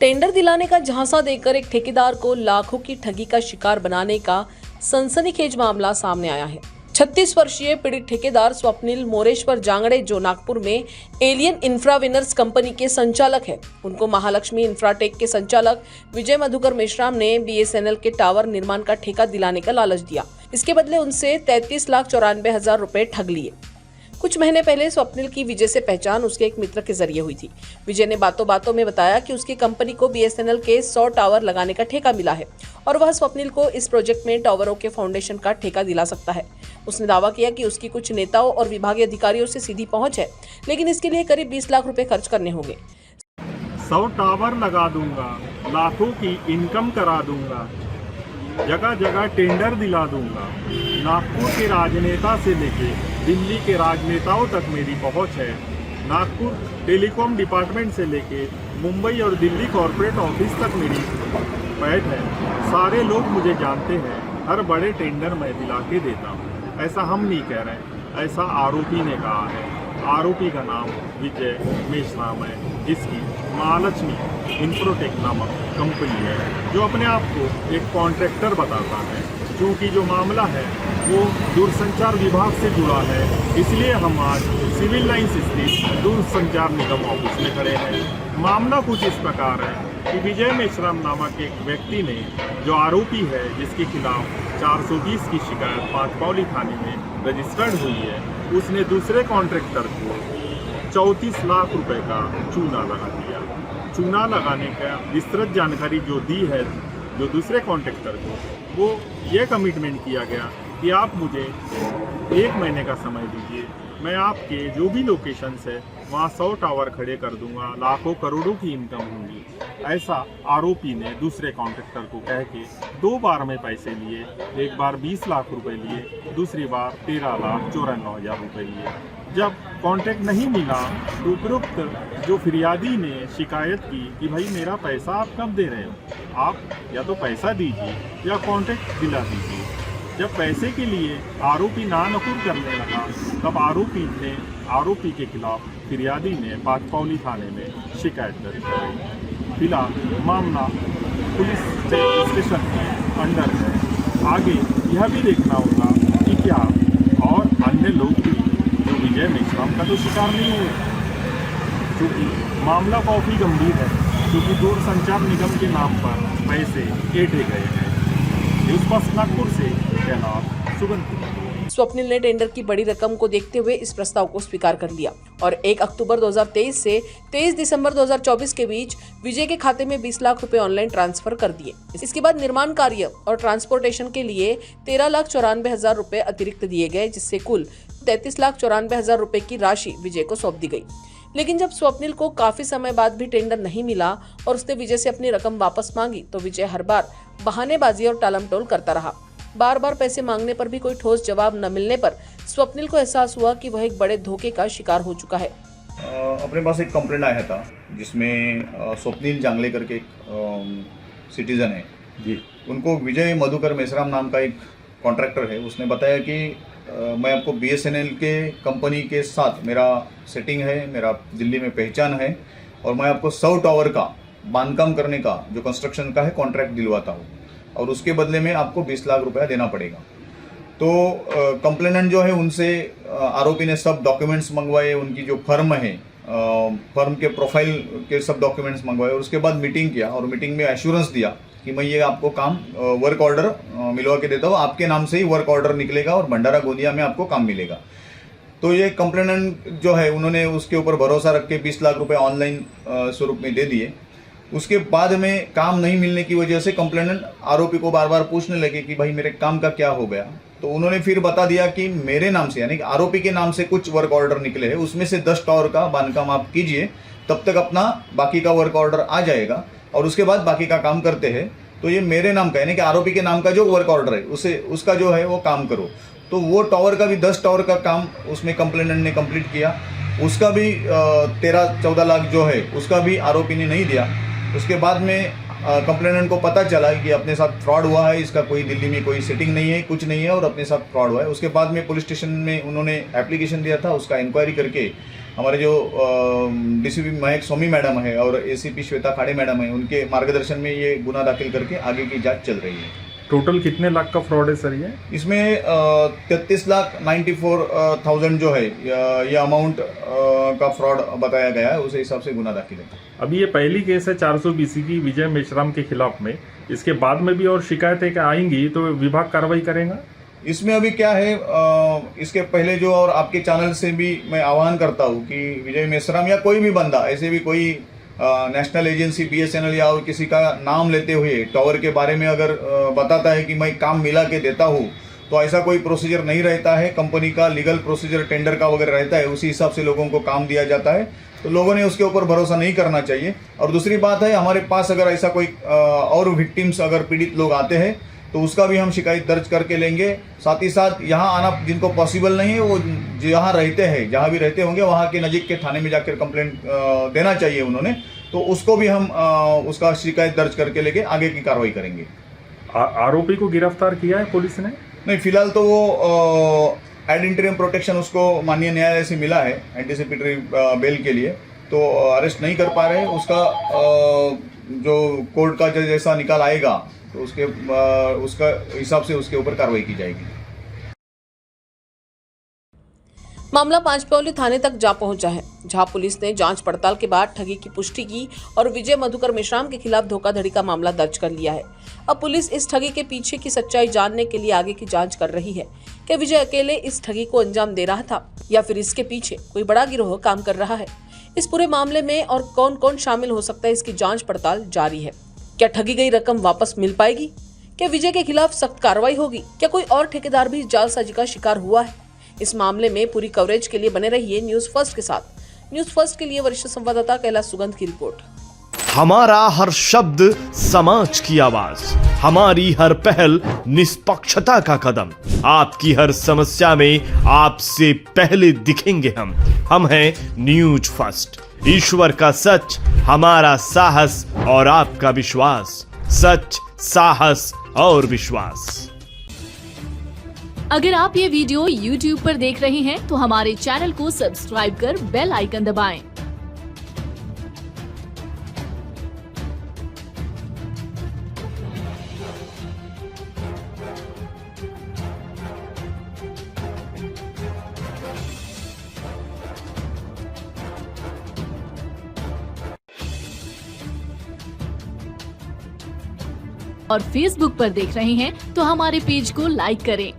Tender दिलाने का झांसा देकर एक ठेकेदार को लाखों की ठगी का शिकार बनाने का सनसनीखेज मामला सामने आया है। 36 वर्षीय पीड़ित ठेकेदार स्वप्निल मोरेश्वर जांगड़े जो नागपुर में एलियन इंफ्राविनर्स कंपनी के संचालक है, उनको महालक्ष्मी इंफ्राटेक के संचालक विजय मधुकर मेश्राम ने BSNL के टावर निर्माण का ठेका दिलाने का लालच दिया। इसके बदले उनसे 33,94,000 रुपए ठग लिए। कुछ महीने पहले स्वप्निल की विजय से पहचान उसके एक मित्र के जरिए हुई थी। विजय ने बातों बातों में बताया कि उसकी कंपनी को BSNL के 100 टावर लगाने का ठेका मिला है और वह स्वप्निल को इस प्रोजेक्ट में टावरों के फाउंडेशन का ठेका दिला सकता है। उसने दावा किया कि उसकी कुछ नेताओं और विभागीय अधिकारियों से सीधी पहुंच है, लेकिन इसके लिए करीब 20 लाख रुपए खर्च करने होंगे। 100 टावर लगा दूंगा, लाखों की इनकम करा दूंगा, जगह जगह टेंडर दिला दूंगा। नागपुर के राजनेता से लेके दिल्ली के राजनेताओं तक मेरी पहुंच है। नागपुर टेलीकॉम डिपार्टमेंट से लेके मुंबई और दिल्ली कॉर्पोरेट ऑफिस तक मेरी पैठ है। सारे लोग मुझे जानते हैं, हर बड़े टेंडर मैं दिला के देता हूँ। ऐसा हम नहीं कह रहे, ऐसा आरोपी ने कहा है। आरोपी का नाम विजय मेश्राम है, जिसकी महालक्ष्मी इंफ्राटेक नामक कंपनी है, जो अपने आप को एक कॉन्ट्रैक्टर बताता है। क्योंकि जो मामला है वो दूरसंचार विभाग से जुड़ा है, इसलिए हम आज सिविल लाइंस स्थित दूरसंचार निगम ऑफिस में खड़े हैं। मामला कुछ इस प्रकार है कि विजय मेश्राम नामक एक व्यक्ति ने, जो आरोपी है, जिसके खिलाफ 420 की शिकायत पांचपौली थाने में रजिस्टर्ड हुई है, उसने दूसरे कॉन्ट्रैक्टर को 34 लाख रुपए का चूना लगा दिया। चूना लगाने का विस्तृत जानकारी जो दी है जो दूसरे कॉन्ट्रैक्टर को, वो ये कमिटमेंट किया गया कि आप मुझे 1 महीने का समय दीजिए, मैं आपके जो भी लोकेशंस है वहाँ 100 टावर खड़े कर दूंगा, लाखों करोड़ों की इनकम होंगी। ऐसा आरोपी ने दूसरे कॉन्ट्रैक्टर को कह के 2 बार में पैसे लिए। एक बार 20 लाख रुपए लिए, दूसरी बार 13,94,000 रुपए लिए। जब कॉन्ट्रैक्ट नहीं मिला तो उपरोक्त जो फिरियादी ने शिकायत की कि भाई मेरा पैसा आप कब दे रहे हो, आप या तो पैसा दीजिए या कॉन्ट्रैक्ट दिला दीजिए। जब पैसे के लिए आरोपी नानकुर करने लगा, तब आरोपी के खिलाफ फिरियादी ने पांचपौली थाने में शिकायत दर्ज कराई। फिलहाल मामला पुलिस स्टेशन के अंडर है। आगे यह भी देखना होगा कि क्या और अन्य लोग भी जो विजय मेश्राम का तो शिकार नहीं हुए, क्योंकि मामला काफ़ी गंभीर है, क्योंकि दूरसंचार निगम के नाम पर पैसे ऐंठे गए हैं। न्यूज़ फर्स्ट नागपुर से तैनात सुगंध। स्वप्निल ने टेंडर की बड़ी रकम को देखते हुए इस प्रस्ताव को स्वीकार कर लिया और 1 अक्टूबर 2023 से 23 दिसंबर 2024 के बीच विजय के खाते में 20 लाख रुपए ऑनलाइन ट्रांसफर कर दिए। इसके बाद निर्माण कार्य और ट्रांसपोर्टेशन के लिए 13,94,000 रुपए अतिरिक्त दिए गए, जिससे कुल 33,94,000 रुपए की राशि विजय को सौंप दी गई। लेकिन जब स्वप्निल को काफी समय बाद भी टेंडर नहीं मिला और उसने विजय से अपनी रकम वापस मांगी, तो विजय हर बार बहानेबाजी और टालमटोल करता रहा। बार बार पैसे मांगने पर भी कोई ठोस जवाब न मिलने पर स्वप्निल को एहसास हुआ कि वह एक बड़े धोखे का शिकार हो चुका है। अपने पास एक कंप्लेंट आया था जिसमें स्वप्निल जांगले करके एक सिटीजन है जी, उनको विजय मधुकर मेश्राम नाम का एक कॉन्ट्रैक्टर है, उसने बताया कि मैं आपको BSNL के कंपनी के साथ मेरा सेटिंग है, मेरा दिल्ली में पहचान है और मैं आपको 100 टावर का बांधकाम करने का जो कंस्ट्रक्शन का है कॉन्ट्रैक्ट दिलवाता हूँ और उसके बदले में आपको 20 लाख रुपया देना पड़ेगा। तो कंप्लेनेंट जो है उनसे आरोपी ने सब डॉक्यूमेंट्स मंगवाए, उनकी जो फर्म है फर्म के प्रोफाइल के सब डॉक्यूमेंट्स मंगवाए और उसके बाद मीटिंग किया और मीटिंग में एश्योरेंस दिया कि मैं ये आपको काम वर्क ऑर्डर मिलवा के देता हूँ, आपके नाम से ही वर्क ऑर्डर निकलेगा और भंडारा गोंदिया में आपको काम मिलेगा। तो ये कंप्लेनेंट जो है उन्होंने उसके ऊपर भरोसा रख के 20 लाख रुपए ऑनलाइन स्वरूप में दे दिए। उसके बाद में काम नहीं मिलने की वजह से कंप्लेनेंट आरोपी को बार बार पूछने लगे कि भाई मेरे काम का क्या हो गया। तो उन्होंने फिर बता दिया कि मेरे नाम से यानी कि आरोपी के नाम से कुछ वर्क ऑर्डर निकले हैं, उसमें से 10 टावर का बांधकाम आप कीजिए, तब तक अपना बाकी का वर्क ऑर्डर आ जाएगा और उसके बाद बाकी का काम करते हैं। तो ये मेरे नाम का यानी कि आरोपी के नाम का जो वर्क ऑर्डर है उसे उसका जो है वो काम करो। तो वो टावर का भी 10 टावर का काम उसमें कंप्लेनेंट ने कंप्लीट किया, उसका भी 13-14 लाख जो है उसका भी आरोपी ने नहीं दिया। उसके बाद में कंप्लेनेंट को पता चला कि अपने साथ फ्रॉड हुआ है, इसका कोई दिल्ली में कोई सेटिंग नहीं है, कुछ नहीं है और अपने साथ फ्रॉड हुआ है। उसके बाद में पुलिस स्टेशन में उन्होंने एप्लीकेशन दिया था, उसका इंक्वायरी करके हमारे जो डीसीपी महक स्वामी मैडम है और एसीपी श्वेता खाड़े मैडम है, उनके मार्गदर्शन में ये गुना दाखिल करके आगे की जांच चल रही है। टोटल कितने लाख का फ्रॉड है सर ये? इसमें 33,94,000 जो है ये अमाउंट का फ्रॉड बताया गया है, उस हिसाब से गुना दाखिल है। अभी ये पहली केस है 420 की विजय मेश्राम के खिलाफ में, इसके बाद में भी और शिकायतें आएंगी तो विभाग कार्रवाई करेगा? इसमें अभी क्या है, इसके पहले जो और आपके चैनल से भी मैं आह्वान करता हूँ कि विजय मेश्राम या कोई भी बंदा, ऐसे भी कोई नेशनल एजेंसी BSNL या और किसी का नाम लेते हुए टावर के बारे में अगर बताता है कि मैं काम मिला के देता हूँ, तो ऐसा कोई प्रोसीजर नहीं रहता है। कंपनी का लीगल प्रोसीजर टेंडर का वगैरह रहता है, उसी हिसाब से लोगों को काम दिया जाता है, तो लोगों ने उसके ऊपर भरोसा नहीं करना चाहिए। और दूसरी बात है, हमारे पास अगर ऐसा कोई और विक्टिम्स अगर पीड़ित लोग आते हैं तो उसका भी हम शिकायत दर्ज करके लेंगे। साथ ही साथ यहाँ आना जिनको पॉसिबल नहीं है, वो जहाँ रहते हैं, जहाँ भी रहते होंगे वहाँ के नज़दीक के थाने में जाकर कंप्लेंट देना चाहिए उन्होंने, तो उसको भी हम उसका शिकायत दर्ज करके लेके आगे की कार्रवाई करेंगे। आरोपी को गिरफ्तार किया है पुलिस ने? नहीं, फिलहाल तो वो एड इंटरिम प्रोटेक्शन उसको माननीय न्यायालय से मिला है एंटीसिपेटरी बेल के लिए, तो अरेस्ट नहीं कर पा रहे हैं। उसका जो कोर्ट का जैसा निकाल आएगा तो उसका हिसाब से उसके ऊपर कार्रवाई की जाएगी। मामला पांचपौली थाने तक जा पहुंचा है, जहां पुलिस ने जांच पड़ताल के बाद ठगी की पुष्टि की और विजय मधुकर मेश्राम के खिलाफ धोखाधड़ी का मामला दर्ज कर लिया है। अब पुलिस इस ठगी के पीछे की सच्चाई जानने के लिए आगे की जांच कर रही है कि विजय अकेले इस ठगी को अंजाम दे रहा था या फिर इसके पीछे कोई बड़ा गिरोह काम कर रहा है। इस पूरे मामले में और कौन कौन शामिल हो सकता है, इसकी जांच पड़ताल जारी है। क्या ठगी गई रकम वापस मिल पाएगी? क्या विजय के खिलाफ सख्त कार्रवाई होगी? क्या कोई और ठेकेदार भी जालसाजी का शिकार हुआ है? इस मामले में पूरी कवरेज के लिए बने रहिए न्यूज फर्स्ट के साथ। न्यूज फर्स्ट के लिए वरिष्ठ संवाददाता कैलाश सुगंध की रिपोर्ट। हमारा हर शब्द समाज की आवाज, हमारी हर पहल निष्पक्षता का कदम, आपकी हर समस्या में आपसे पहले दिखेंगे हम हैं न्यूज फर्स्ट। ईश्वर का सच, हमारा साहस और आपका विश्वास। सच, साहस और विश्वास। अगर आप ये वीडियो YouTube पर देख रहे हैं तो हमारे चैनल को सब्सक्राइब कर बेल आइकन दबाएं। और Facebook पर देख रहे हैं तो हमारे पेज को लाइक करें।